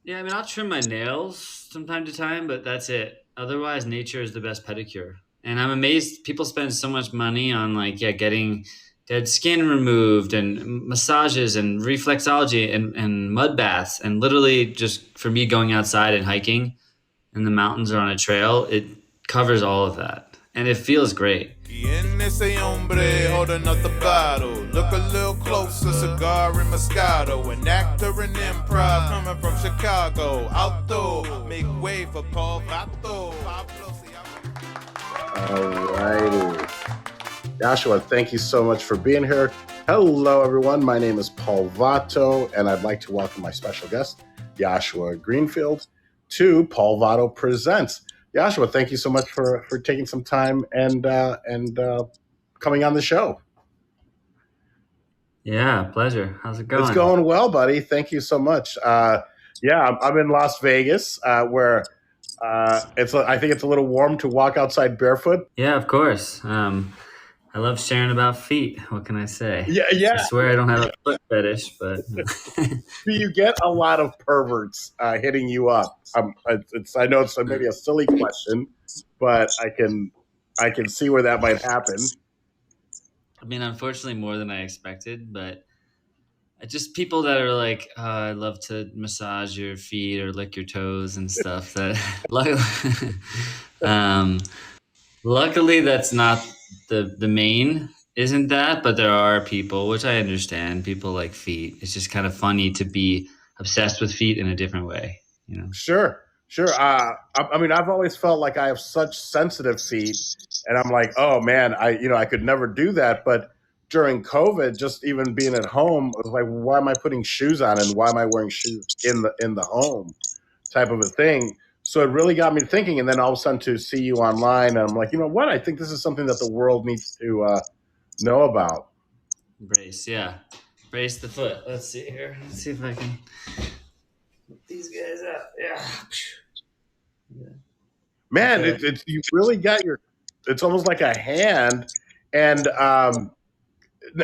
Yeah, I mean, I'll trim my nails from time to time, but that's it. Otherwise, nature is the best pedicure. And I'm amazed people spend so much money on like, yeah, getting dead skin removed and massages and reflexology and mud baths. And literally just for me going outside and hiking in the mountains or on a trail, it covers all of that. And it feels great. ¿Quién ese hombre holding up the bottle? Look a little closer, cigar and Moscato. An actor in improv coming from Chicago. Outdoor, make way for Paul Vato. All righty. Joshua, thank you so much for being here. Hello, everyone. My name is Paul Vato, and I'd like to welcome my special guest, Yoshua Greenfield, to Paul Vato Presents. Joshua, thank you so much for taking some time and coming on the show. Yeah, pleasure. How's it going? It's going well, buddy. Thank you so much. Yeah, I'm in Las Vegas, where I think it's a little warm to walk outside barefoot. Yeah, of course. I love sharing about feet. What can I say? Yeah. I swear I don't have a foot fetish, but Do you get a lot of perverts hitting you up? I know it's maybe a silly question, but I can see where that might happen. I mean, unfortunately, more than I expected. But just people that are like, I love to massage your feet or lick your toes and stuff. That, um, luckily, that's not the main. Isn't that? But there are people, which I understand. People like feet. It's just kind of funny to be obsessed with feet in a different way. You know. Sure, sure. I mean, I've always felt like I have such sensitive feet, and I'm like, oh man, I could never do that. But during COVID, just even being at home, I was like, why am I putting shoes on, and why am I wearing shoes in the home, type of a thing. So it really got me thinking. And then all of a sudden to see you online, and I'm like, you know what? I think this is something that the world needs to know about. Brace, yeah. Brace the foot. Let's see here. Let's see if I can get these guys out. Yeah. Man, Okay. it's you really got your. It's almost like a hand. And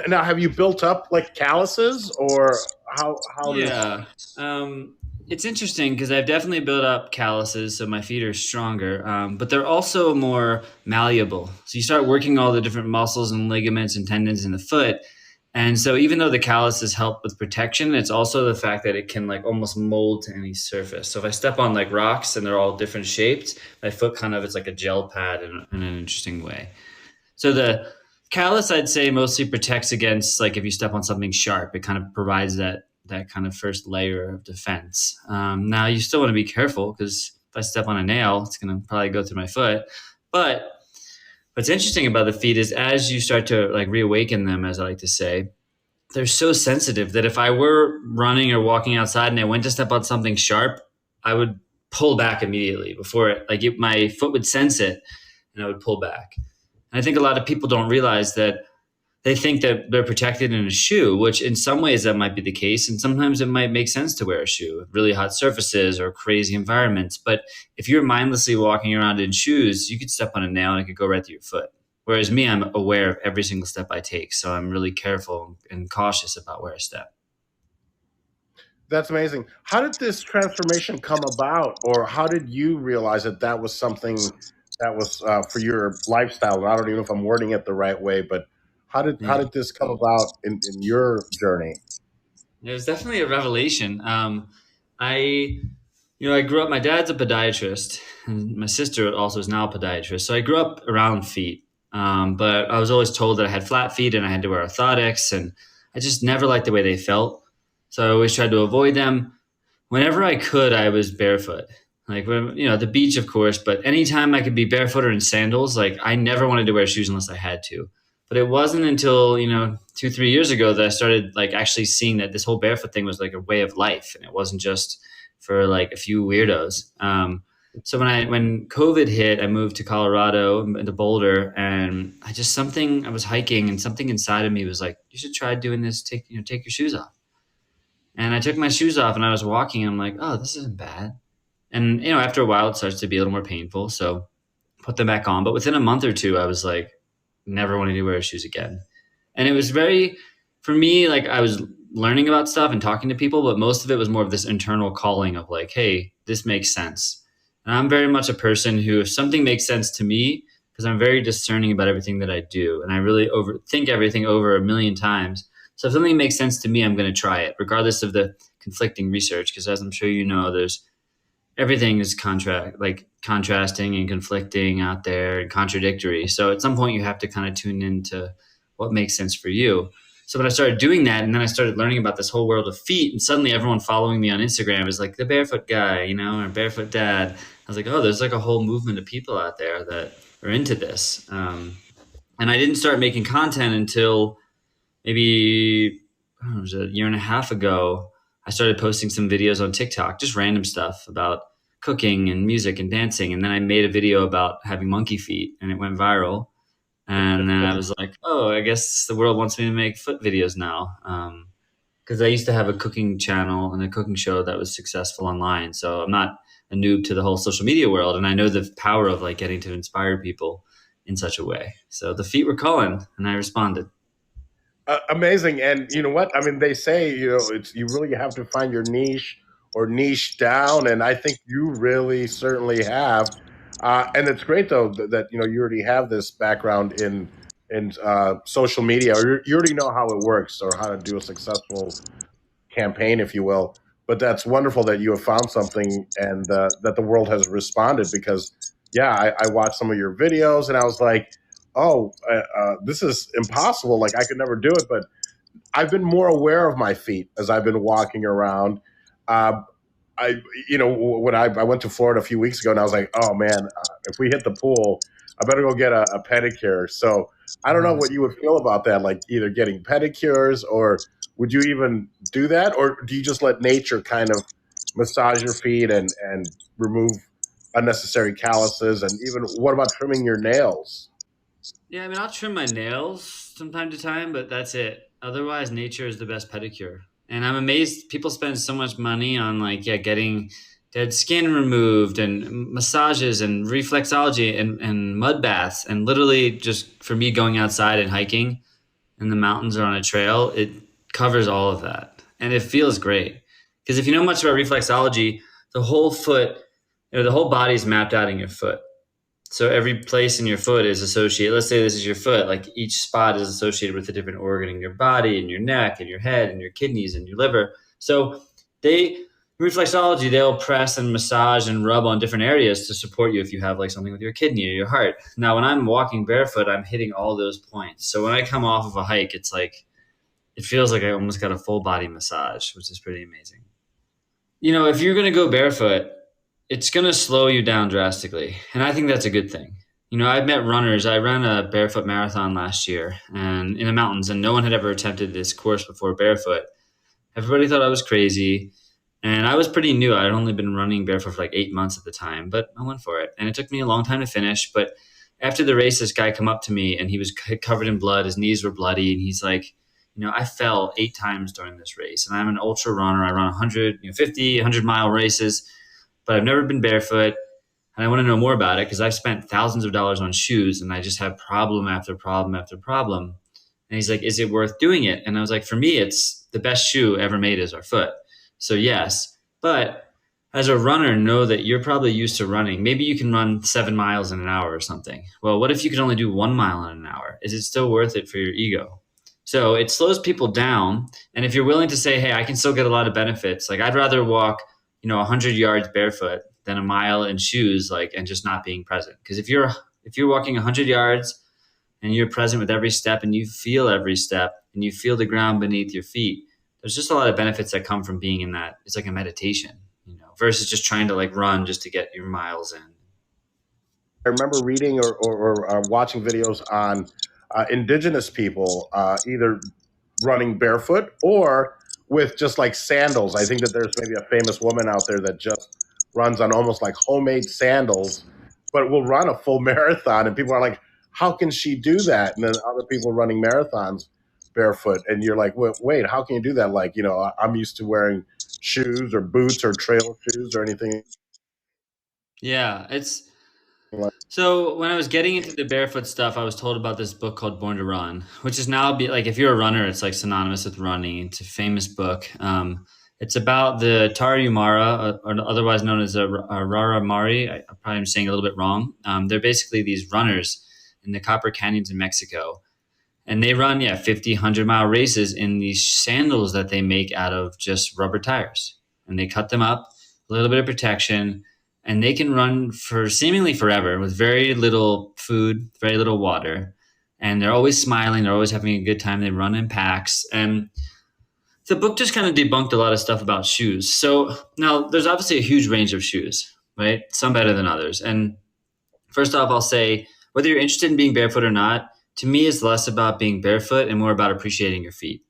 now, have you built up like calluses, or how does? Yeah. It's interesting because I've definitely built up calluses, so my feet are stronger, but they're also more malleable. So you start working all the different muscles and ligaments and tendons in the foot. And so even though the calluses help with protection, it's also the fact that it can like almost mold to any surface. So if I step on like rocks and they're all different shaped, my foot kind of it's like a gel pad in an interesting way. So the callus, I'd say, mostly protects against like if you step on something sharp. It kind of provides that kind of first layer of defense. Now you still want to be careful because if I step on a nail, it's going to probably go through my foot. But what's interesting about the feet is as you start to like reawaken them, as I like to say, they're so sensitive that if I were running or walking outside and I went to step on something sharp, I would pull back immediately before my foot would sense it and I would pull back. And I think a lot of people don't realize that they think that they're protected in a shoe, which in some ways that might be the case. And sometimes it might make sense to wear a shoe, really hot surfaces or crazy environments. But if you're mindlessly walking around in shoes, you could step on a nail and it could go right through your foot. Whereas me, I'm aware of every single step I take. So I'm really careful and cautious about where I step. That's amazing. How did this transformation come about, or how did you realize that that was something that was for your lifestyle? And I don't even know if I'm wording it the right way, but how Yeah. did this come about in your journey? It was definitely a revelation. I, I grew up. My dad's a podiatrist, and my sister also is now a podiatrist. So I grew up around feet, but I was always told that I had flat feet and I had to wear orthotics, and I just never liked the way they felt. So I always tried to avoid them. Whenever I could, I was barefoot. Like at the beach, of course, but anytime I could be barefoot or in sandals, like I never wanted to wear shoes unless I had to. But it wasn't until 2, 3 years ago that I started like actually seeing that this whole barefoot thing was like a way of life, and it wasn't just for like a few weirdos. So when COVID hit, I moved to Colorado to Boulder, and I was hiking, and something inside of me was like, you should try doing this. Take your shoes off. And I took my shoes off and I was walking. And I'm like, oh, this isn't bad. And after a while, it starts to be a little more painful. So put them back on. But within a month or two, I was like, never wanting to wear shoes again. And it was very, for me, like I was learning about stuff and talking to people, but most of it was more of this internal calling of like, hey, this makes sense. And I'm very much a person who, if something makes sense to me, because I'm very discerning about everything that I do, and I really overthink everything over a million times. So if something makes sense to me, I'm going to try it, regardless of the conflicting research. Because as I'm sure you know, there's everything is contrasting and conflicting out there and contradictory. So at some point you have to kind of tune into what makes sense for you. So when I started doing that, and then I started learning about this whole world of feet, and suddenly everyone following me on Instagram is like the barefoot guy, or barefoot dad. I was like, oh, there's like a whole movement of people out there that are into this. And I didn't start making content until maybe, I don't know, it was a year and a half ago. I started posting some videos on TikTok, just random stuff about cooking and music and dancing. And then I made a video about having monkey feet, and it went viral. And then I was like, oh, I guess the world wants me to make foot videos now. Because I used to have a cooking channel and a cooking show that was successful online. So I'm not a noob to the whole social media world. And I know the power of like getting to inspire people in such a way. So the feet were calling, and I responded. Amazing. And you know what? I mean, they say, it's, you really have to find your niche or niche down. And I think you really certainly have. And it's great though that, you already have this background in social media, or you already know how it works or how to do a successful campaign, if you will. But that's wonderful that you have found something and that the world has responded because, yeah, I watched some of your videos and I was like, oh, this is impossible. Like I could never do it. But I've been more aware of my feet as I've been walking around. Uh, I, when I went to Florida a few weeks ago and I was like, oh man, if we hit the pool, I better go get a pedicure. So I don't know what you would feel about that, like either getting pedicures or would you even do that? Or do you just let nature kind of massage your feet and remove unnecessary calluses? And even what about trimming your nails? Yeah, I mean, I'll trim my nails from time to time, but that's it. Otherwise, nature is the best pedicure. And I'm amazed people spend so much money on like, yeah, getting dead skin removed and massages and reflexology and mud baths. And literally just for me going outside and hiking in the mountains or on a trail, it covers all of that. And it feels great. Because if you know much about reflexology, the whole foot, the whole body is mapped out in your foot. So every place in your foot is associated. Let's say this is your foot. Like each spot is associated with a different organ in your body, in your neck, in your head, in your kidneys, and your liver. So they reflexology, they'll press and massage and rub on different areas to support you if you have like something with your kidney or your heart. Now, when I'm walking barefoot, I'm hitting all those points. So when I come off of a hike, it's like it feels like I almost got a full body massage, which is pretty amazing. If you're going to go barefoot, it's going to slow you down drastically. And I think that's a good thing. I've met runners. I ran a barefoot marathon last year and in the mountains, and no one had ever attempted this course before barefoot. Everybody thought I was crazy. And I was pretty new. I'd only been running barefoot for like 8 months at the time, but I went for it. And it took me a long time to finish. But after the race, this guy come up to me and he was covered in blood. His knees were bloody. And he's like, I fell 8 times during this race. And I'm an ultra runner. I run 100, 50, 100-mile races, but I've never been barefoot. And I want to know more about it because I've spent thousands of dollars on shoes and I just have problem after problem after problem. And he's like, is it worth doing it? And I was like, for me, it's the best shoe ever made is our foot. So yes, but as a runner, know that you're probably used to running. Maybe you can run 7 miles in an hour or something. Well, what if you could only do 1 mile in an hour? Is it still worth it for your ego? So it slows people down. And if you're willing to say, hey, I can still get a lot of benefits. Like I'd rather walk, 100 yards barefoot than a mile in shoes, like, and just not being present. Because if you're walking 100 yards and you're present with every step and you feel every step and you feel the ground beneath your feet, there's just a lot of benefits that come from being in that. It's like a meditation, versus just trying to like run just to get your miles in. I remember reading or watching videos on indigenous people either running barefoot or with just like sandals. I think that there's maybe a famous woman out there that just runs on almost like homemade sandals, but will run a full marathon. And people are like, how can she do that? And then other people running marathons barefoot. And you're like, wait, how can you do that? Like, I'm used to wearing shoes or boots or trail shoes or anything. Yeah, So when I was getting into the barefoot stuff, I was told about this book called Born to Run, which is now be like if you're a runner, it's like synonymous with running. It's a famous book. It's about the Tarahumara, or otherwise known as the Raramari. I probably am saying a little bit wrong. They're basically these runners in the Copper Canyons in Mexico, and they run 50, 100-mile races in these sandals that they make out of just rubber tires, and they cut them up, a little bit of protection, and they can run for seemingly forever with very little food, very little water, and they're always smiling, they're always having a good time. They run in packs, and the book just kind of debunked a lot of stuff about shoes. So now there's obviously a huge range of shoes, right? Some better than others. And first off, I'll say whether you're interested in being barefoot or not, to me, it's less about being barefoot and more about appreciating your feet.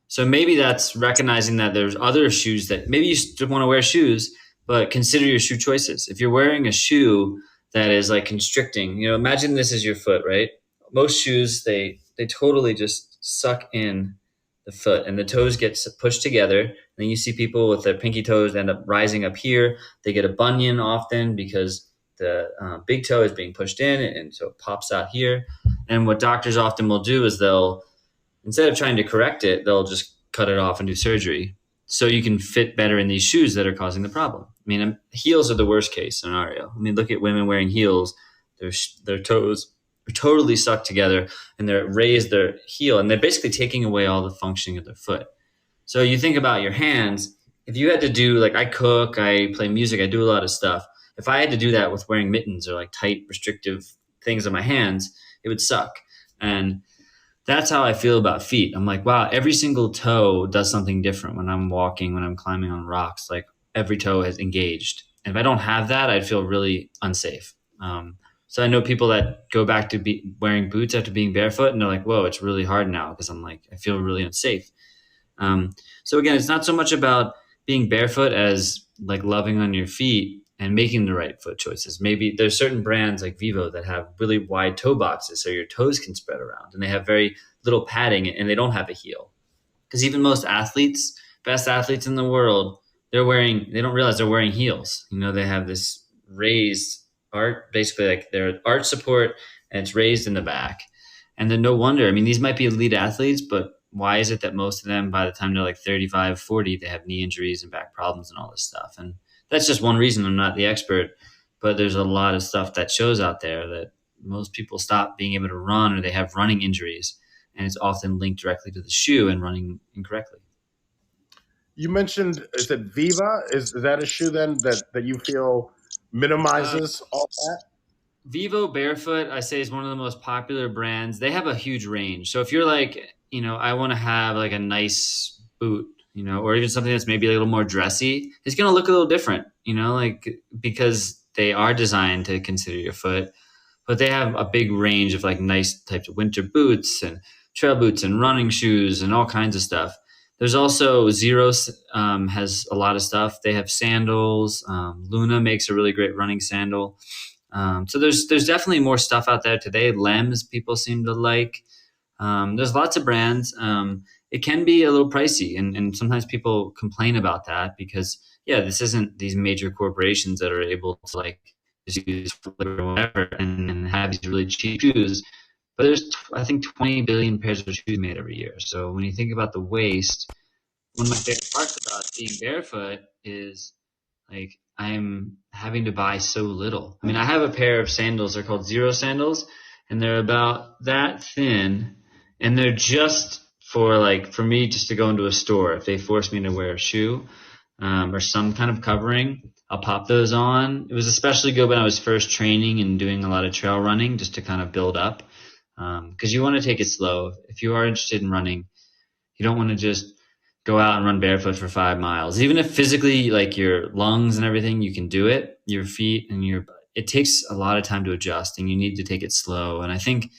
So maybe that's recognizing that there's other shoes that maybe you still want to wear shoes, but consider your shoe choices. If you're wearing a shoe that is like constricting, imagine this is your foot, right? Most shoes, they totally just suck in the foot and the toes get pushed together. Then you see people with their pinky toes end up rising up here. They get a bunion often because the big toe is being pushed in, and so it pops out here. And what doctors often will do is they'll, instead of trying to correct it, they'll just cut it off and do surgery so you can fit better in these shoes that are causing the problem. I mean, heels are the worst case scenario. I mean, look at women wearing heels. Their toes are totally sucked together and they're raised their heel, and they're basically taking away all the functioning of their foot. So you think about your hands. If you had to do, like, I cook, I play music, I do a lot of stuff. If I had to do that with wearing mittens or like tight, restrictive things on my hands, it would suck. And that's how I feel about feet. I'm like, wow, every single toe does something different when I'm walking, when I'm climbing on rocks. Like every toe is engaged. And if I don't have that, I'd feel really unsafe. So I know people that go back to wearing boots after being barefoot, and they're like, whoa, it's really hard now because I'm like, I feel really unsafe. So again, it's not so much about being barefoot as like loving on your feet and making the right foot choices. Maybe there's certain brands like Vivo that have really wide toe boxes so your toes can spread around, and they have very little padding and they don't have a heel. Because even most athletes, best athletes in the world, they don't realize they're wearing heels. They have this raised arch, basically like their arch support, and it's raised in the back. And then no wonder, I mean, these might be elite athletes, but why is it that most of them, by the time they're like 35, 40, they have knee injuries and back problems and all this stuff? And that's just one reason. I'm not the expert, but there's a lot of stuff that shows out there that most people stop being able to run or they have running injuries, and it's often linked directly to the shoe and running incorrectly. You mentioned, is it Viva? Is that a shoe then that you feel minimizes all that? Vivo Barefoot, I say, is one of the most popular brands. They have a huge range. So if you're like, I want to have like a nice boot, or even something that's maybe a little more dressy, it's going to look a little different, like because they are designed to consider your foot, but they have a big range of like nice types of winter boots and trail boots and running shoes and all kinds of stuff. There's also Zeros has a lot of stuff. They have sandals. Luna makes a really great running sandal. So there's definitely more stuff out there today. Lems people seem to like. There's lots of brands. It can be a little pricey, and sometimes people complain about that because, this isn't these major corporations that are able to like just use or whatever and have these really cheap shoes. But there's, I think, 20 billion pairs of shoes made every year. So when you think about the waste, one of my favorite parts about being barefoot is like I'm having to buy so little. I mean, I have a pair of sandals. They're called Zero sandals, and they're about that thin, and they're just for me just to go into a store. If they force me to wear a shoe or some kind of covering, I'll pop those on. It was especially good when I was first training and doing a lot of trail running, just to kind of build up, because you want to take it slow. If you are interested in running, you don't want to just go out and run barefoot for 5 miles. Even if physically, like your lungs and everything, you can do it, your feet and it takes a lot of time to adjust, and you need to take it slow. And I think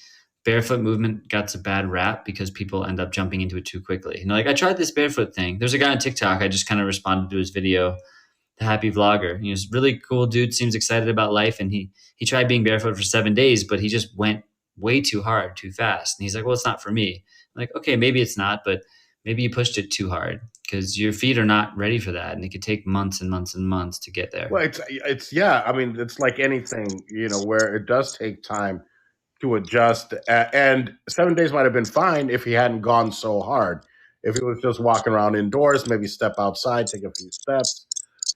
barefoot movement got a bad rap because people end up jumping into it too quickly. Like I tried this barefoot thing. There's a guy on TikTok. I just kind of responded to his video, the happy vlogger. He's a really cool dude, seems excited about life. And he tried being barefoot for 7 days, but he just went way too hard, too fast. And he's like, well, it's not for me. I'm like, okay, maybe it's not, but maybe you pushed it too hard because your feet are not ready for that, and it could take months and months and months to get there. Well, it's yeah. I mean, it's like anything, where it does take time to adjust. And 7 days might have been fine if he hadn't gone so hard. If he was just walking around indoors, maybe step outside, take a few steps.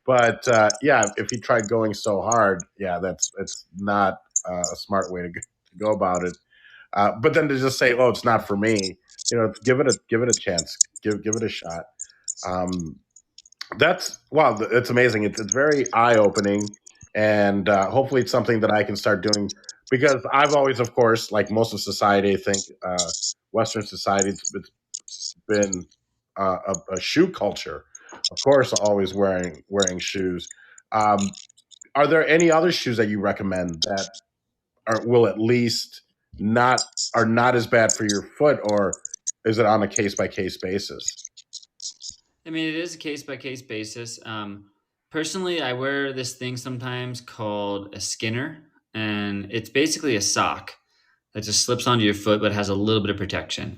But yeah, if he tried going so hard, yeah, it's not a smart way to go about it. But then to just say, "Oh, it's not for me," give it a chance, give it a shot. Um, that's wow, it's amazing. It's very eye opening, and hopefully it's something that I can start doing because I've always, of course, like most of society, I think Western society, it's been a shoe culture. Of course, always wearing shoes. Um, are there any other shoes that you recommend that will at least not are not as bad for your foot, or is it on a case by case basis? I mean, it is a case by case basis. Personally, I wear this thing sometimes called a skinner, and it's basically a sock that just slips onto your foot but has a little bit of protection.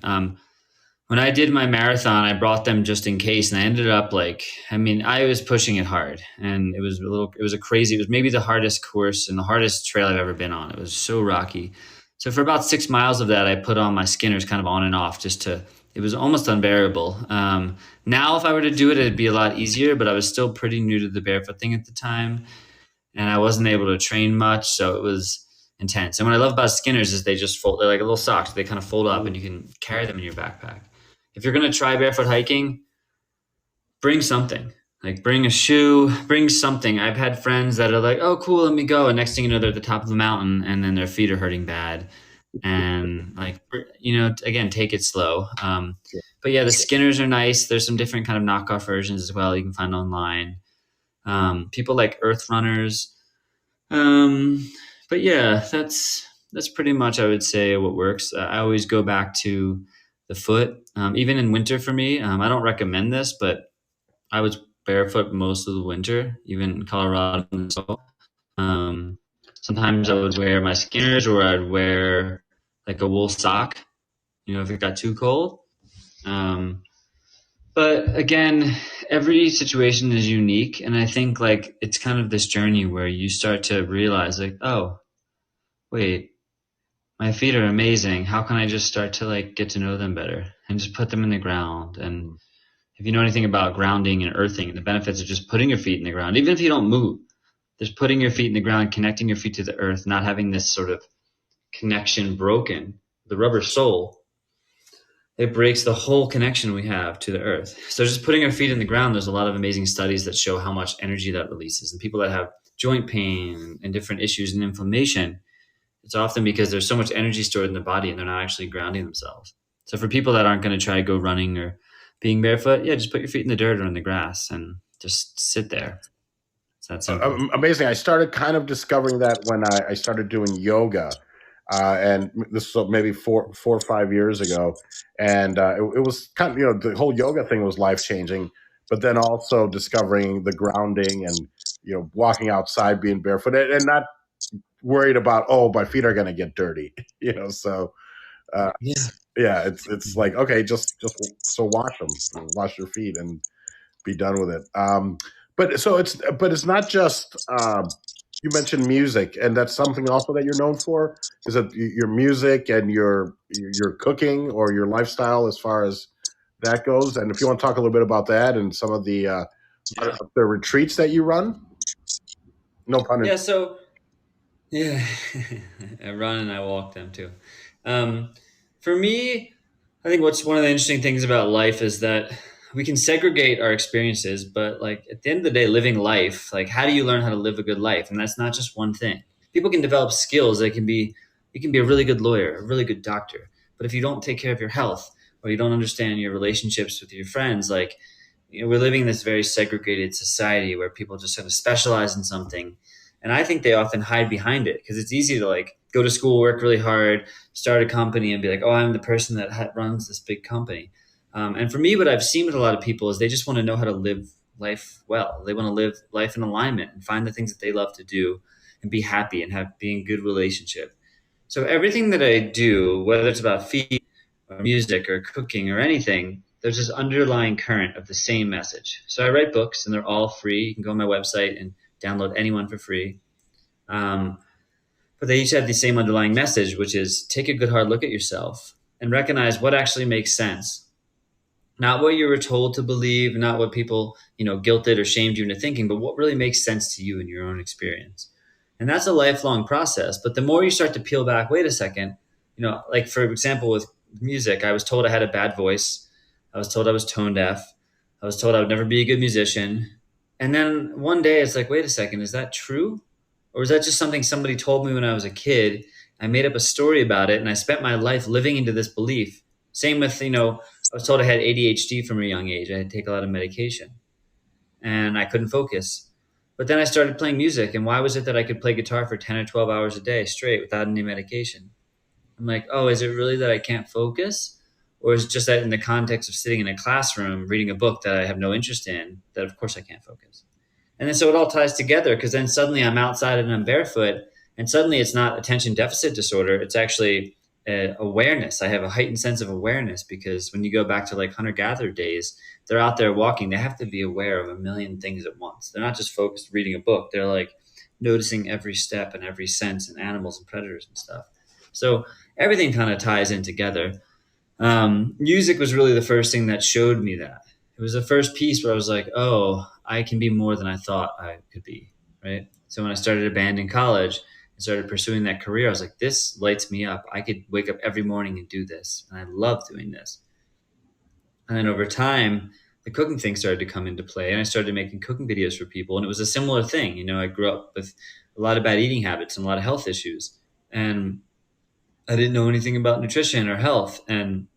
When I did my marathon, I brought them just in case, and I ended up like, I mean, I was pushing it hard, and it was a crazy, it was maybe the hardest course and the hardest trail I've ever been on. It was so rocky. So for about 6 miles of that, I put on my Skinners kind of on and off just to, it was almost unbearable. Now, if I were to do it, it'd be a lot easier, but I was still pretty new to the barefoot thing at the time, and I wasn't able to train much, so it was intense. And what I love about Skinners is they just fold, they're like a little socks. They kind of fold up and you can carry them in your backpack. If you're going to try barefoot hiking, bring something. Like bring a shoe, bring something. I've had friends that are like, "Oh, cool, let me go." And next thing you know, they're at the top of the mountain and then their feet are hurting bad. And like, again, take it slow. But yeah, the Skinners are nice. There's some different kind of knockoff versions as well you can find online. People like Earth Runners. Um, but yeah, that's pretty much I would say what works. I always go back to the foot, even in winter for me. I don't recommend this, but I was barefoot most of the winter, even in Colorado. And so, sometimes I would wear my Skinners, or I'd wear like a wool sock, if it got too cold. Um, but again, every situation is unique, and I think like it's kind of this journey where you start to realize like, oh, wait, my feet are amazing. How can I just start to like get to know them better and just put them in the ground? And if you know anything about grounding and earthing, the benefits of just putting your feet in the ground, even if you don't move, just putting your feet in the ground, connecting your feet to the earth, not having this sort of connection broken, the rubber sole, it breaks the whole connection we have to the earth. So just putting our feet in the ground, there's a lot of amazing studies that show how much energy that releases. And people that have joint pain and different issues and inflammation, it's often because there's so much energy stored in the body and they're not actually grounding themselves. So for people that aren't going to try to go running or being barefoot, yeah, just put your feet in the dirt or in the grass and just sit there. It's that simple. Amazing. I started kind of discovering that when I started doing yoga. And this was maybe 4 or 5 years ago. And it was kind of, the whole yoga thing was life changing, but then also discovering the grounding and, walking outside, being barefoot and not worried about, oh, my feet are going to get dirty, so Yeah. yeah, it's like, okay, just so wash your feet and be done with it. But it's not just, you mentioned music, and that's something also that you're known for. Is it your music and your cooking or your lifestyle as far as that goes? And if you want to talk a little bit about that and some of the retreats that you run, no pun Yeah. intended. So, yeah, I run and I walk them too. Um, for me, I think what's one of the interesting things about life is that we can segregate our experiences, but like at the end of the day, living life, like how do you learn how to live a good life? And that's not just one thing. People can develop skills. You can be a really good lawyer, a really good doctor. But if you don't take care of your health or you don't understand your relationships with your friends, like, we're living in this very segregated society where people just sort of specialize in something. And I think they often hide behind it because it's easy to like go to school, work really hard, start a company and be like, oh, I'm the person that runs this big company. And for me, what I've seen with a lot of people is they just want to know how to live life well. They want to live life in alignment and find the things that they love to do and be happy and be in good relationship. So everything that I do, whether it's about feet or music or cooking or anything, there's this underlying current of the same message. So I write books, and they're all free. You can go on my website and download any one for free. But they each have the same underlying message, which is take a good hard look at yourself and recognize what actually makes sense. Not what you were told to believe, not what people, guilted or shamed you into thinking, but what really makes sense to you in your own experience. And that's a lifelong process. But the more you start to peel back, wait a second, like for example, with music, I was told I had a bad voice. I was told I was tone deaf. I was told I would never be a good musician. And then one day it's like, wait a second, is that true? Or is that just something somebody told me when I was a kid? I made up a story about it and I spent my life living into this belief. Same with, I was told I had ADHD from a young age. I had to take a lot of medication and I couldn't focus. But then I started playing music. And why was it that I could play guitar for 10 or 12 hours a day straight without any medication? I'm like, oh, is it really that I can't focus? Or is it just that in the context of sitting in a classroom reading a book that I have no interest in, that of course I can't focus? And then so it all ties together because then suddenly I'm outside and I'm barefoot. And suddenly it's not attention deficit disorder. It's actually awareness. I have a heightened sense of awareness because when you go back to like hunter-gatherer days, they're out there walking. They have to be aware of a million things at once. They're not just focused reading a book. They're like noticing every step and every sense and animals and predators and stuff. So everything kind of ties in together. Music was really the first thing that showed me that. It was the first piece where I was like, oh, I can be more than I thought I could be, right? So when I started a band in college and started pursuing that career, I was like, this lights me up. I could wake up every morning and do this. And I love doing this. And then over time, the cooking thing started to come into play. And I started making cooking videos for people. And it was a similar thing. I grew up with a lot of bad eating habits and a lot of health issues. And I didn't know anything about nutrition or health. And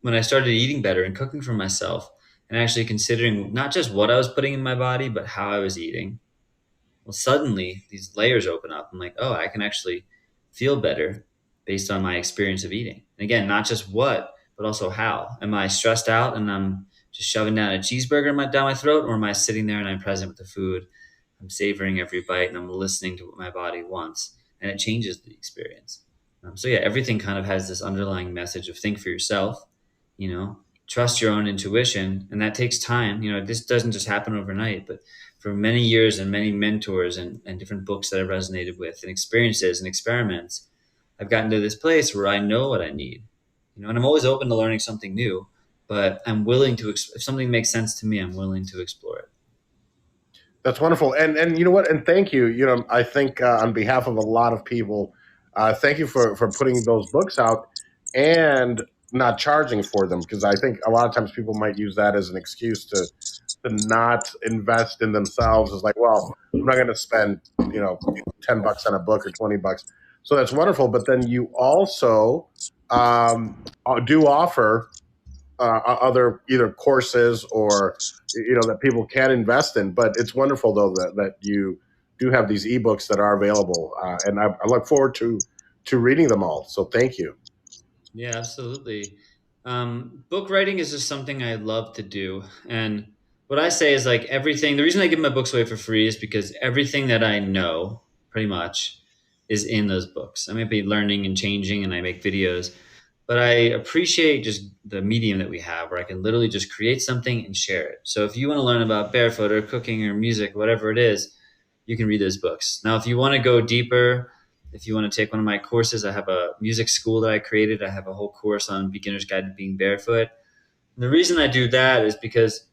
when I started eating better and cooking for myself and actually considering not just what I was putting in my body, but how I was eating, well, suddenly these layers open up. I'm like, oh, I can actually feel better based on my experience of eating. And again, not just what, but also how. Am I stressed out and I'm just shoving down a cheeseburger down my throat, or am I sitting there and I'm present with the food? I'm savoring every bite and I'm listening to what my body wants, and it changes the experience. So yeah, everything kind of has this underlying message of think for yourself, trust your own intuition. And that takes time. This doesn't just happen overnight, but for many years and many mentors and different books that I've resonated with and experiences and experiments, I've gotten to this place where I know what I need, and I'm always open to learning something new, but I'm willing to, if something makes sense to me, I'm willing to explore it. That's wonderful. And you know what? And thank you. I think on behalf of a lot of people, thank you for putting those books out and not charging for them, because I think a lot of times people might use that as an excuse to not invest in themselves. It's like, well, I'm not going to spend $10 on a book or $20. So that's wonderful. But then you also do offer other either courses or that people can invest in. But it's wonderful though that you do have these ebooks that are available, and I look forward to reading them all. So thank you. Yeah, absolutely. Book writing is just something I love to do. And what I say is like everything, the reason I give my books away for free is because everything that I know pretty much is in those books. I might be learning and changing and I make videos, but I appreciate just the medium that we have where I can literally just create something and share it. So if you want to learn about barefoot or cooking or music, whatever it is, you can read those books. Now, if you want to go deeper, if you want to take one of my courses, I have a music school that I created. I have a whole course on beginner's guide to being barefoot. And the reason I do that is because,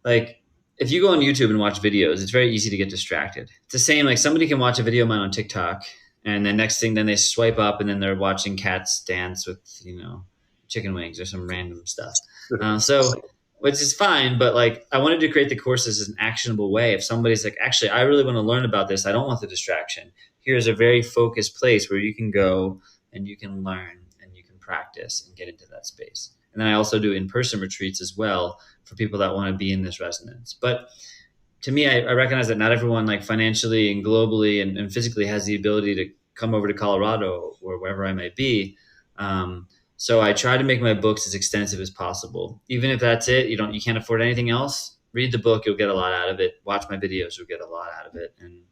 like, if you go on YouTube and watch videos, it's very easy to get distracted. It's the same, like somebody can watch a video of mine on TikTok, and then next thing, then they swipe up, and then they're watching cats dance with, chicken wings or some random stuff. Which is fine, but like I wanted to create the courses as an actionable way. If somebody's like, actually, I really want to learn about this, I don't want the distraction. Here's a very focused place where you can go and you can learn and you can practice and get into that space. And then I also do in-person retreats as well for people that want to be in this resonance. But to me, I recognize that not everyone, like financially and globally and physically, has the ability to come over to Colorado or wherever I might be. So I try to make my books as extensive as possible. Even if that's it, you can't afford anything else, read the book, you'll get a lot out of it. Watch my videos, you'll get a lot out of it. And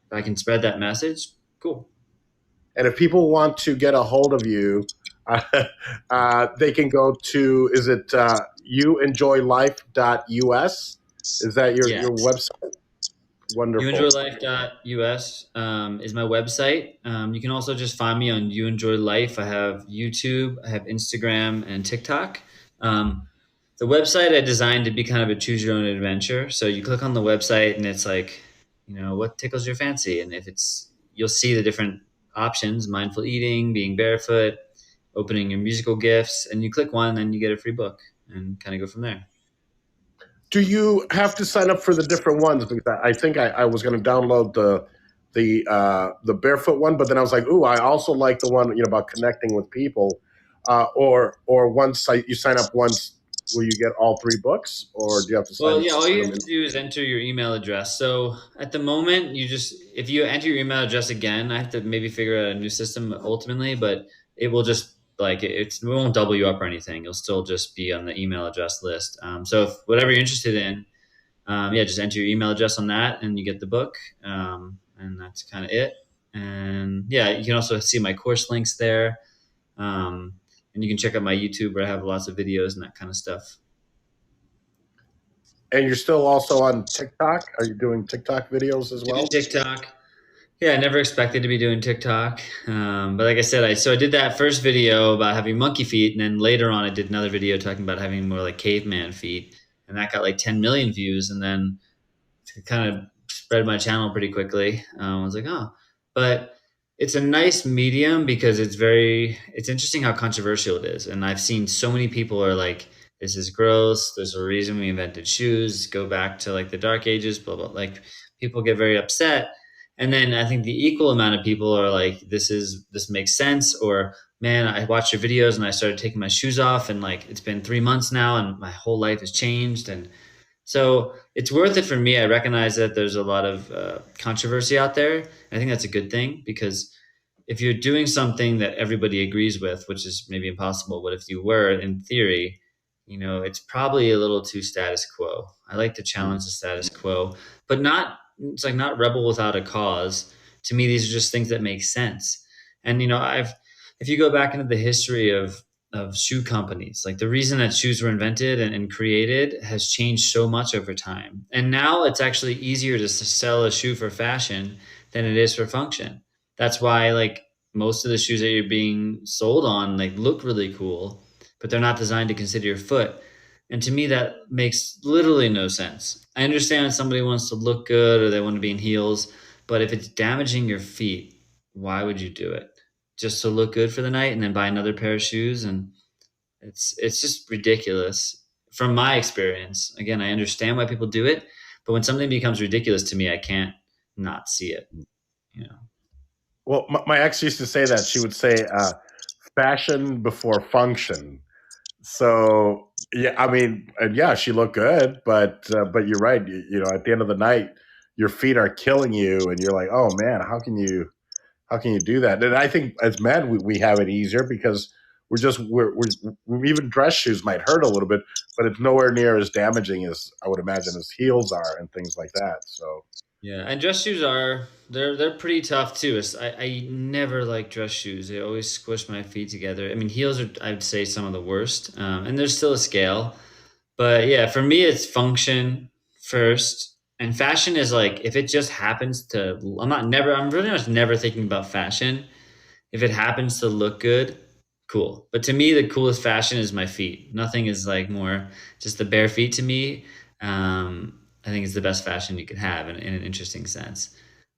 if I can spread that message, cool. And if people want to get a hold of you, they can go to, is it youenjoylife.us? Is that your Yes. website? Wonderful. Youenjoylife.us is my website. You can also just find me on You Enjoy Life. I have YouTube, I have Instagram, and TikTok. Um, the website I designed to be kind of a choose your own adventure. So you click on the website and it's like, what tickles your fancy? And if you'll see the different options: mindful eating, being barefoot, opening your musical gifts. And you click one and you get a free book and kind of go from there. Do you have to sign up for the different ones? Because I think I was going to download the barefoot one, but then I was like, ooh, I also like the one about connecting with people. Or once you sign up once, will you get all three books, or do you have to Well, sign yeah, all you them have in? to do is enter your email address. So at the moment, if you enter your email address again, I have to maybe figure out a new system ultimately, but it will just it won't double you up or anything. You'll still just be on the email address list. So if whatever you're interested in, yeah, just enter your email address on that and you get the book. And that's kind of it. And yeah, you can also see my course links there. And you can check out my YouTube where I have lots of videos and that kind of stuff. And you're still also on TikTok? Are you doing TikTok videos as Doing well? TikTok. Yeah, I never expected to be doing TikTok. But like I said, I did that first video about having monkey feet, and then later on I did another video talking about having more like caveman feet, and that got like 10 million views, and then it kind of spread my channel pretty quickly. I was like, oh, but it's a nice medium because it's interesting how controversial it is, and I've seen so many people are like, this is gross. There's a reason we invented shoes. Go back to like the dark ages, blah blah. Like people get very upset, and then I think the equal amount of people are like, this makes sense, or man, I watched your videos and I started taking my shoes off, and like it's been 3 months now, and my whole life has changed, and so it's worth it for me. I recognize that there's a lot of controversy out there. I think that's a good thing because if you're doing something that everybody agrees with, which is maybe impossible, but if you were in theory, it's probably a little too status quo. I like to challenge the status quo, but it's like not rebel without a cause. To me, these are just things that make sense. And, if you go back into the history of shoe companies, like the reason that shoes were invented and created has changed so much over time. And now it's actually easier to sell a shoe for fashion than it is for function. That's why like most of the shoes that you're being sold on like look really cool, but they're not designed to consider your foot. And to me, that makes literally no sense. I understand somebody wants to look good or they want to be in heels, but if it's damaging your feet, why would you do it? Just to look good for the night and then buy another pair of shoes? And it's just ridiculous from my experience. Again, I understand why people do it, but when something becomes ridiculous to me, I can't not see it, you know. Well, my ex used to say that. She would say, fashion before function. So yeah, I mean, and yeah, she looked good, but you're right. At the end of the night, your feet are killing you, and you're like, oh man, how can you do that? And I think as men, we have it easier because we're even dress shoes might hurt a little bit, but it's nowhere near as damaging as I would imagine as heels are and things like that. So Yeah, and dress shoes they're pretty tough too. I never like dress shoes. They always squish my feet together. I mean, heels are I'd say some of the worst, and there's still a scale. But yeah, for me, it's function first, and fashion is like if it just happens to. I'm really much never thinking about fashion. If it happens to look good, cool. But to me, the coolest fashion is my feet. Nothing is like more just the bare feet to me. I think it's the best fashion you could have in an interesting sense.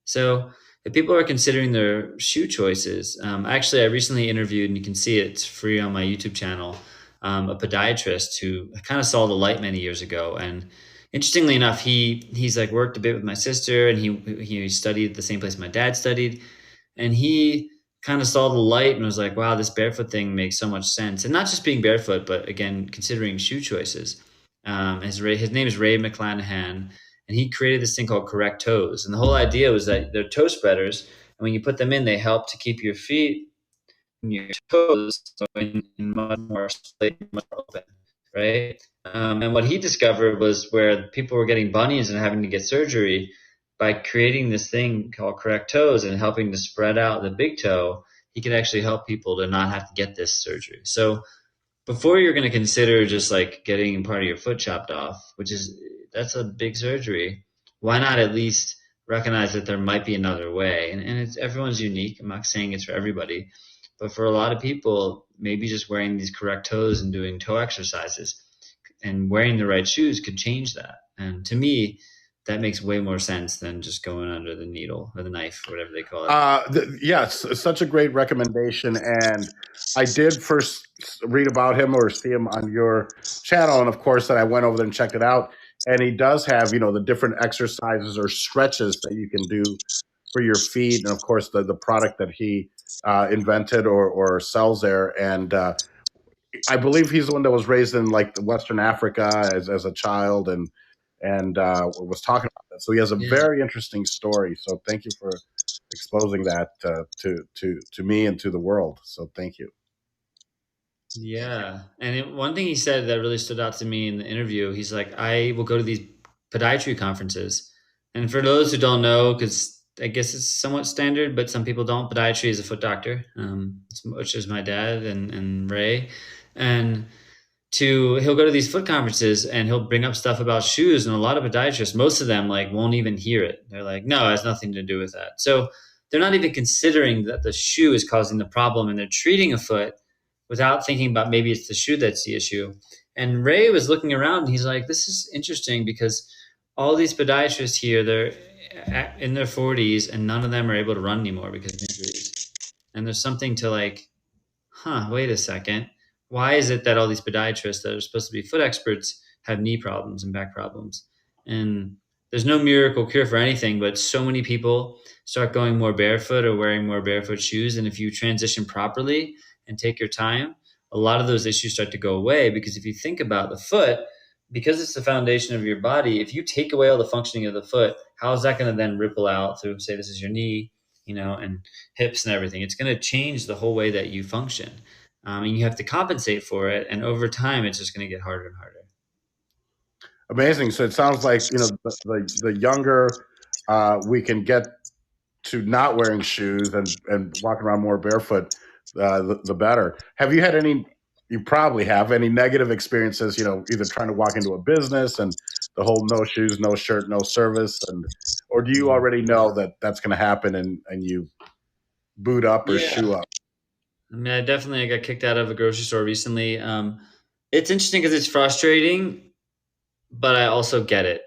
So if people are considering their shoe choices, actually, I recently interviewed, and you can see it, it's free on my YouTube channel, a podiatrist who kind of saw the light many years ago. And interestingly enough, he's like worked a bit with my sister, and he studied at the same place my dad studied, and he kind of saw the light and was like, wow, this barefoot thing makes so much sense. And not just being barefoot, but again, considering shoe choices. His name is Ray McClanahan, and he created this thing called correct toes. And the whole idea was that they're toe spreaders. And when you put them in, they help to keep your feet and your toes in much more straight, much more open, right? And what he discovered was where people were getting bunions and having to get surgery by creating this thing called correct toes and helping to spread out the big toe. he could actually help people to not have to get this surgery. So before you're going to consider just like getting part of your foot chopped off, which is that's a big surgery, why not at least recognize that there might be another way? And it's everyone's unique. I'm not saying it's for everybody, but for a lot of people, maybe just wearing these correct toes and doing toe exercises and wearing the right shoes could change that. And to me, that makes way more sense than just going under the needle or the knife, or whatever they call it. Yes, such a great recommendation. And I did first read about him or see him on your channel. And of course, that I went over there and checked it out. And he does have, the different exercises or stretches that you can do for your feet. And of course, the product that he invented or sells there. And I believe he's the one that was raised in like Western Africa as a child and was talking about that. So he has a Yeah. very interesting story. So thank you for exposing that to me and to the world. So thank you. Yeah. One thing he said that really stood out to me in the interview, he's like, I will go to these podiatry conferences. And for those who don't know, because I guess it's somewhat standard, but some people don't, podiatry is a foot doctor, which is my dad and Ray. And he'll go to these foot conferences and he'll bring up stuff about shoes, and a lot of podiatrists, most of them like won't even hear it. They're like, no, it has nothing to do with that. So they're not even considering that the shoe is causing the problem, and they're treating a foot without thinking about maybe it's the shoe that's the issue. And Ray was looking around and he's like, this is interesting because all these podiatrists here, they're in their 40s and none of them are able to run anymore because of injuries. And there's something to like, wait a second. Why is it that all these podiatrists that are supposed to be foot experts have knee problems and back problems? And there's no miracle cure for anything, but so many people start going more barefoot or wearing more barefoot shoes. And if you transition properly and take your time, a lot of those issues start to go away. Because if you think about the foot, because it's the foundation of your body, if you take away all the functioning of the foot, how is that going to then ripple out through, say, this is your knee, and hips and everything? It's going to change the whole way that you function. And you have to compensate for it. And over time, it's just going to get harder and harder. Amazing. So it sounds like the younger we can get to not wearing shoes and walking around more barefoot, the better. Have you had any? You probably have any negative experiences. Either trying to walk into a business and the whole no shoes, no shirt, no service, or do you already know that that's going to happen and you boot up or shoe up? I mean, I got kicked out of a grocery store recently. It's interesting because it's frustrating, but I also get it.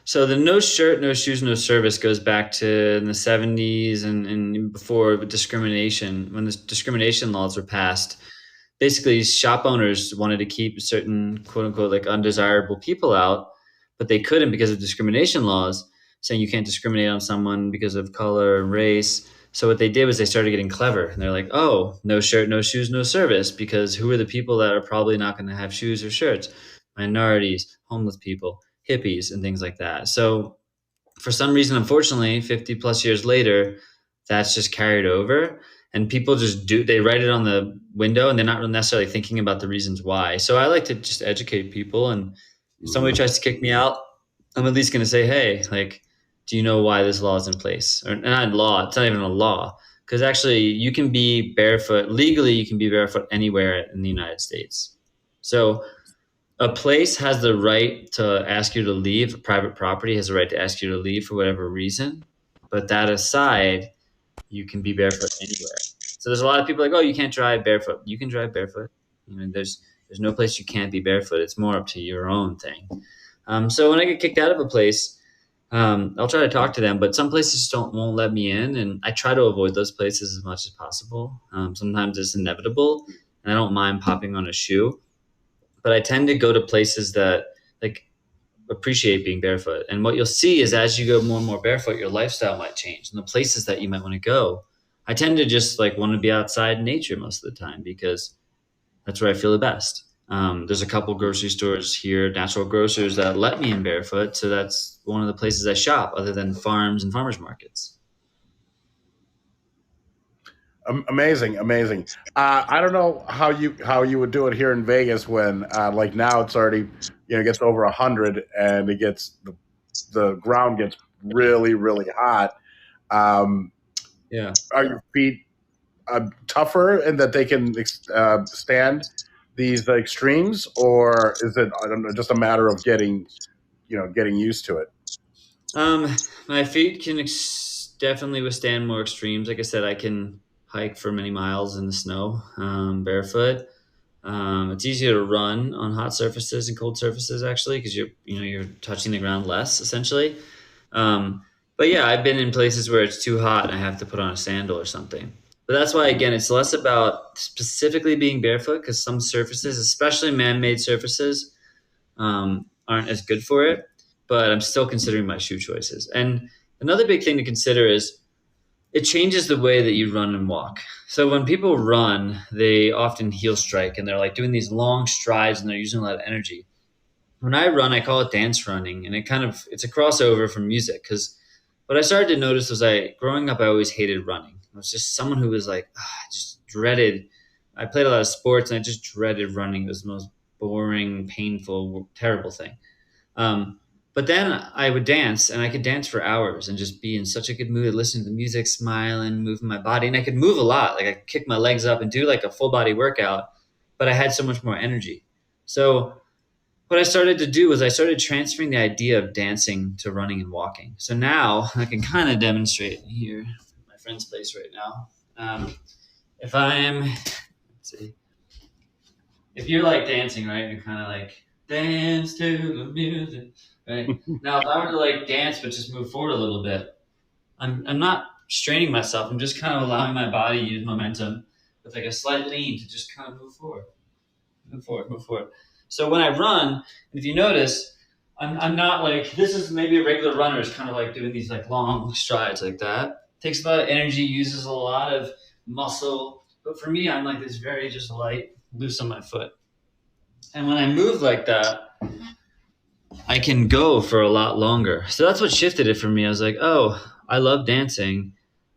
So the no shirt, no shoes, no service goes back to in the 70s and before discrimination, when the discrimination laws were passed. Basically, shop owners wanted to keep certain quote unquote like undesirable people out, but they couldn't because of discrimination laws saying you can't discriminate on someone because of color and race. So what they did was they started getting clever, and they're like, oh, no shirt, no shoes, no service, because who are the people that are probably not going to have shoes or shirts? Minorities, homeless people, hippies, and things like that. So for some reason, unfortunately, 50 plus years later, that's just carried over, and people just they write it on the window and they're not necessarily thinking about the reasons why. So I like to just educate people, and if somebody tries to kick me out, I'm at least going to say, hey, like, do you know why this law is in place? Or not law, it's not even a law. Because actually, you can be barefoot, legally, you can be barefoot anywhere in the United States. So a place has the right to ask you to leave. A private property has the right to ask you to leave for whatever reason. But that aside, you can be barefoot anywhere. So there's a lot of people like, oh, you can't drive barefoot. You can drive barefoot. There's no place you can't be barefoot. It's more up to your own thing. So when I get kicked out of a place, I'll try to talk to them, but some places won't let me in, and I try to avoid those places as much as possible. Sometimes it's inevitable, and I don't mind popping on a shoe, but I tend to go to places that like appreciate being barefoot. And what you'll see is as you go more and more barefoot, your lifestyle might change, and the places that you might want to go. I tend to just like want to be outside in nature most of the time because that's where I feel the best. There's a couple grocery stores here, natural grocers, that let me in barefoot. So that's one of the places I shop other than farms and farmers markets. Amazing. I don't know how you would do it here in Vegas when like now it's already it gets over 100 and it gets the ground gets really hot. Yeah. Are your feet tougher and that they can stand these extremes, or is it, I don't know, just a matter of getting used to it? My feet can definitely withstand more extremes. Like I said, I can hike for many miles in the snow, barefoot. It's easier to run on hot surfaces and cold surfaces actually because you're touching the ground less essentially. But yeah, I've been in places where it's too hot and I have to put on a sandal or something. But that's why again, it's less about specifically being barefoot because some surfaces, especially man-made surfaces, aren't as good for it. But I'm still considering my shoe choices. And another big thing to consider is it changes the way that you run and walk. So when people run, they often heel strike and they're like doing these long strides and they're using a lot of energy. When I run, I call it dance running, and it's a crossover from music because what I started to notice was growing up, I always hated running. I was just someone who was like, I just dreaded. I played a lot of sports and I just dreaded running. It was the most boring, painful, terrible thing. Um, but then I would dance and I could dance for hours and just be in such a good mood, listening to the music, smiling, moving my body. And I could move a lot. Like I could kick my legs up and do like a full body workout, but I had so much more energy. So what I started to do was I started transferring the idea of dancing to running and walking. So now I can kind of demonstrate here at my friend's place right now. If let's see, if you're like dancing, right, you're kind of like, dance to the music, right? Now, if I were to like dance but just move forward a little bit, I'm not straining myself. I'm just kind of allowing my body to use momentum with like a slight lean to just kind of move forward, move forward, move forward. So when I run, if you notice, I'm not like, this is maybe a regular runner is kind of like doing these like long strides like that. Takes a lot of energy, uses a lot of muscle. But for me, I'm like this very just light, loose on my foot. And when I move like that, I can go for a lot longer. So that's what shifted it for me. I was like, oh, I love dancing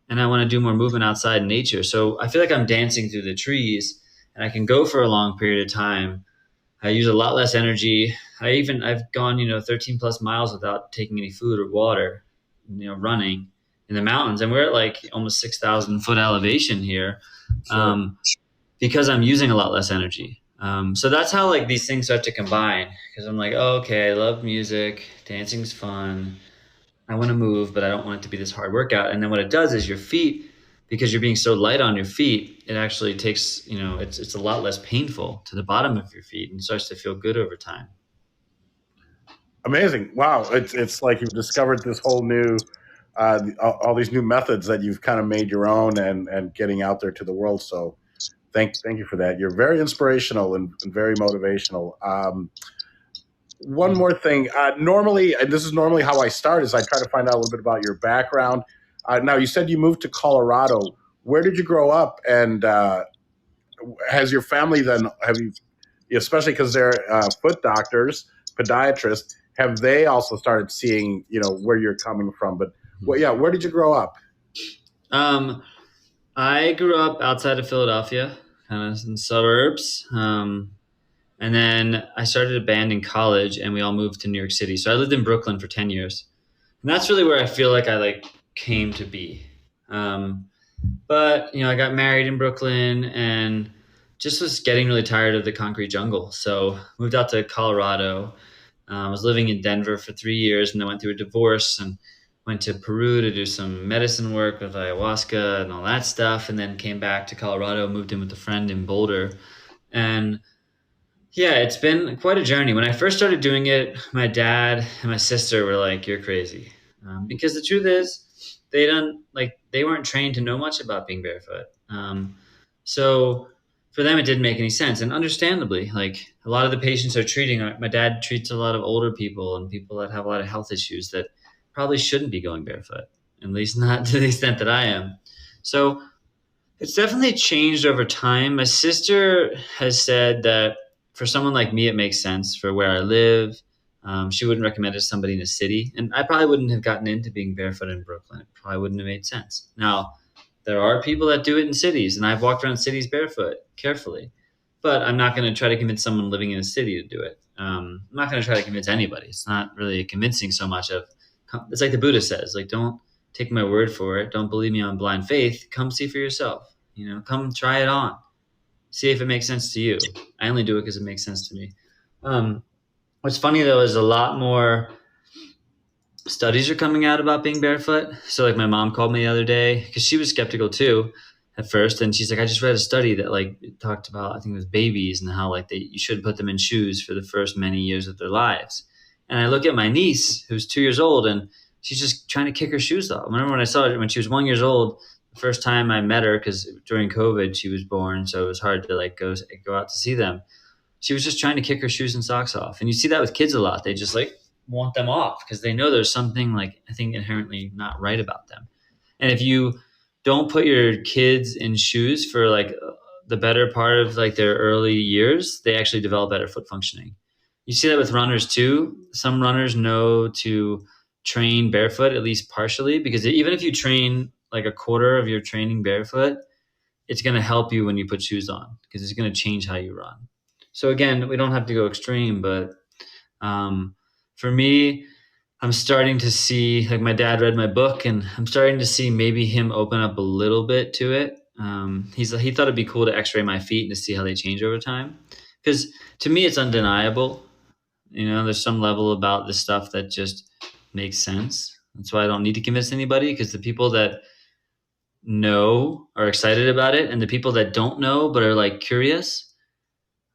and I want to do more movement outside in nature. So I feel like I'm dancing through the trees and I can go for a long period of time. I use a lot less energy. I've gone, 13 plus miles without taking any food or water, running in the mountains. And we're at like almost 6,000 foot elevation here because I'm using a lot less energy. So that's how like these things start to combine because I'm like, oh, okay, I love music. Dancing's fun. I want to move, but I don't want it to be this hard workout. And then what it does is your feet, because you're being so light on your feet, it actually takes, it's a lot less painful to the bottom of your feet and starts to feel good over time. Amazing. Wow. It's like you've discovered this whole new, all these new methods that you've kind of made your own and getting out there to the world. So thank you for that. You're very inspirational and very motivational. One more thing. Normally, and this is normally how I start, is I try to find out a little bit about your background. Now, you said you moved to Colorado. Where did you grow up? And has your family especially because they're foot doctors, podiatrists, have they also started seeing, where you're coming from? But where did you grow up? I grew up outside of Philadelphia, kind of in the suburbs. And then I started a band in college and we all moved to New York City. So I lived in Brooklyn for 10 years. And that's really where I feel like I came to be. But, I got married in Brooklyn and just was getting really tired of the concrete jungle. So moved out to Colorado. I was living in Denver for 3 years and then went through a divorce and went to Peru to do some medicine work with ayahuasca and all that stuff. And then came back to Colorado, moved in with a friend in Boulder. And yeah, it's been quite a journey. When I first started doing it, my dad and my sister were like, "You're crazy," because the truth is, they weren't trained to know much about being barefoot. So for them, it didn't make any sense, and understandably, like a lot of the patients are treating. My dad treats a lot of older people and people that have a lot of health issues that probably shouldn't be going barefoot, at least not to the extent that I am. So it's definitely changed over time. My sister has said that for someone like me, it makes sense for where I live. She wouldn't recommend it to somebody in a city. And I probably wouldn't have gotten into being barefoot in Brooklyn. It probably wouldn't have made sense. Now, there are people that do it in cities, and I've walked around cities barefoot carefully. But I'm not going to try to convince someone living in a city to do it. I'm not going to try to convince anybody. It's not really convincing so much of, it's like the Buddha says, like, don't take my word for it. Don't believe me on blind faith. Come see for yourself. Come try it on. See if it makes sense to you. I only do it because it makes sense to me. What's funny though is a lot more studies are coming out about being barefoot. So like my mom called me the other day because she was skeptical too at first, and she's like, I just read a study that like talked about, I think it was babies, and how like you should put them in shoes for the first many years of their lives. And I look at my niece who's 2 years old, and she's just trying to kick her shoes off. I remember when I saw her when she was 1 year old, the first time I met her, because during COVID she was born, so it was hard to like go out to see them. She was just trying to kick her shoes and socks off. And you see that with kids a lot. They just like want them off because they know there's something like, I think, inherently not right about them. And if you don't put your kids in shoes for like the better part of like their early years, they actually develop better foot functioning. You see that with runners too. Some runners know to train barefoot, at least partially, because even if you train like a quarter of your training barefoot, it's going to help you when you put shoes on because it's going to change how you run. So again, we don't have to go extreme, but for me, I'm starting to see, like my dad read my book, and I'm starting to see maybe him open up a little bit to it. He thought it'd be cool to x-ray my feet and to see how they change over time. Because to me, it's undeniable. There's some level about this stuff that just makes sense. That's why I don't need to convince anybody, because the people that know are excited about it, and the people that don't know but are like curious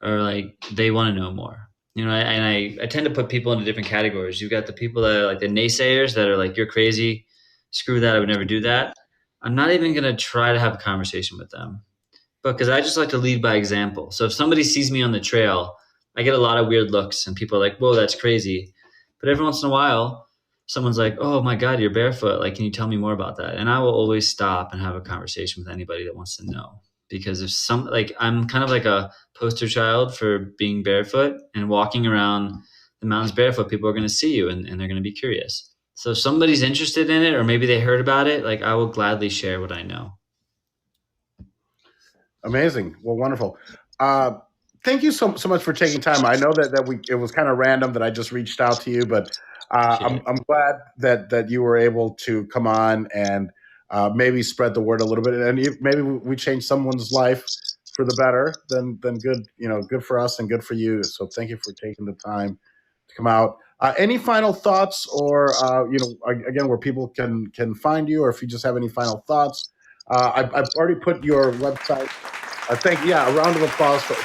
are like, they want to know more. I tend to put people into different categories. You've got the people that are like the naysayers that are like, you're crazy, screw that, I would never do that. I'm not even going to try to have a conversation with them, because I just like to lead by example. So if somebody sees me on the trail, I get a lot of weird looks and people are like, whoa, that's crazy. But every once in a while, someone's like, oh my God, you're barefoot. Like, can you tell me more about that? And I will always stop and have a conversation with anybody that wants to know. Because if I'm kind of like a poster child for being barefoot, and walking around the mountains barefoot, people are going to see you and they're going to be curious. So if somebody's interested in it, or maybe they heard about it, like I will gladly share what I know. Amazing. Well, wonderful. Thank you so much for taking time. I know that it was kind of random that I just reached out to you, but I'm glad that you were able to come on and maybe spread the word a little bit, and maybe we change someone's life for the better. Then good, good for us and good for you. So thank you for taking the time to come out. Any final thoughts, or again, where people can find you, or if you just have any final thoughts? I've already put your website. A round of applause for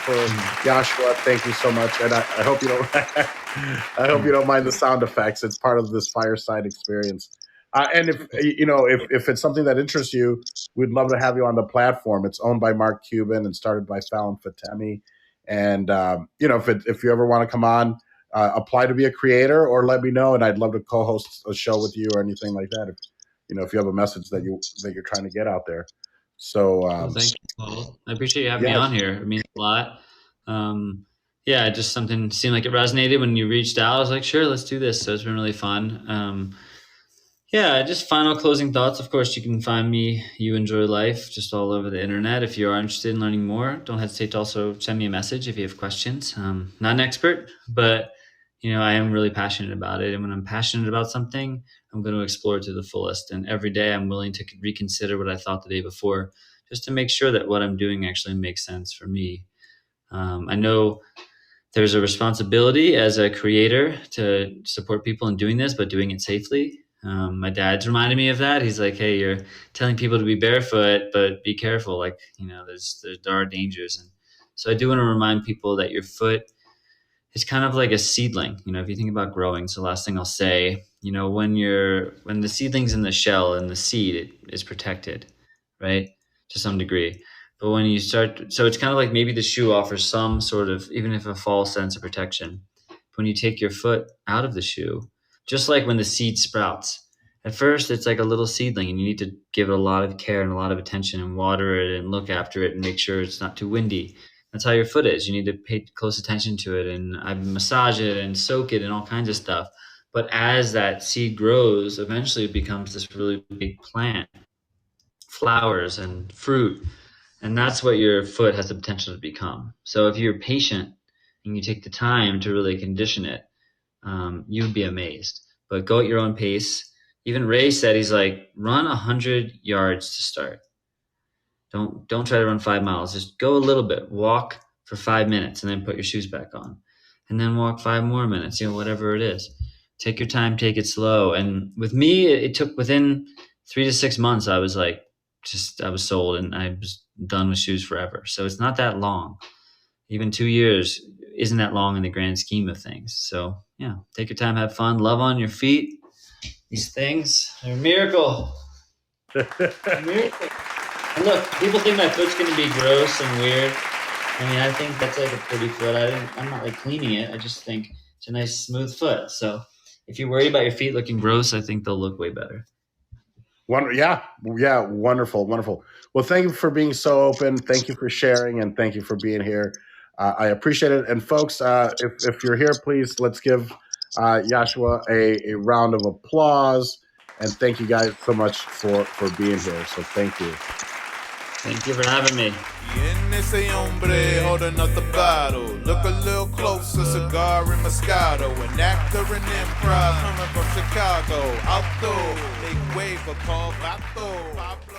Yoshua. Thank you so much, and I hope you don't. I hope you don't mind the sound effects. It's part of this fireside experience. And if it's something that interests you, we'd love to have you on the platform. It's owned by Mark Cuban and started by Fallon Fatemi. And if you ever want to come on, apply to be a creator, or let me know, and I'd love to co-host a show with you or anything like that. If you have a message that you're trying to get out there. So thank you, Paul. I appreciate you having me on here. It means a lot. Just something seemed like it resonated when you reached out. I was like, sure, let's do this. So it's been really fun. Just final closing thoughts. Of course, you can find me, You Enjoy Life, just all over the internet. If you are interested in learning more, don't hesitate to also send me a message if you have questions. Not an expert, but I am really passionate about it. And when I'm passionate about something, I'm going to explore it to the fullest. And every day I'm willing to reconsider what I thought the day before, just to make sure that what I'm doing actually makes sense for me. I know there's a responsibility as a creator to support people in doing this, but doing it safely. My dad's reminded me of that. He's like, hey, you're telling people to be barefoot, but be careful. Like, there are dangers. And so I do want to remind people that your foot is kind of like a seedling. If you think about growing, so last thing I'll say, when the seedling's in the shell and the seed, it is protected, right? To some degree. But when you start, so it's kind of like maybe the shoe offers some sort of, even if a false sense of protection. But when you take your foot out of the shoe, just like when the seed sprouts, at first it's like a little seedling, and you need to give it a lot of care and a lot of attention and water it and look after it and make sure it's not too windy. That's how your foot is. You need to pay close attention to it, and I massage it and soak it and all kinds of stuff. But as that seed grows, eventually it becomes this really big plant, flowers and fruit. And that's what your foot has the potential to become. So if you're patient and you take the time to really condition it, you'd be amazed. But go at your own pace. Even Ray said, he's like, run 100 yards to start. Don't try to run 5 miles. Just go a little bit. Walk for 5 minutes and then put your shoes back on. And then walk 5 more minutes, whatever it is. Take your time, take it slow. And with me, it took within 3 to 6 months, I was like, I was sold and I was done with shoes forever. So it's not that long. Even 2 years isn't that long in the grand scheme of things. So yeah, take your time, have fun, love on your feet. These things, they're a miracle. A miracle. And look, people think my foot's going to be gross and weird. I mean, I think that's like a pretty foot. I'm not like cleaning it. I just think it's a nice smooth foot. So if you're worried about your feet looking gross, I think they'll look way better. Yeah, wonderful. Well, thank you for being so open. Thank you for sharing, and thank you for being here. I appreciate it. And folks, if you're here, please let's give Yoshua a round of applause. And thank you guys so much for being here. So thank you. Thank you for having me. En ese hombre holding up the bottle. Look a little closer, cigar and Moscato. An actor in improv coming from Chicago. Owwll, make way for Vato.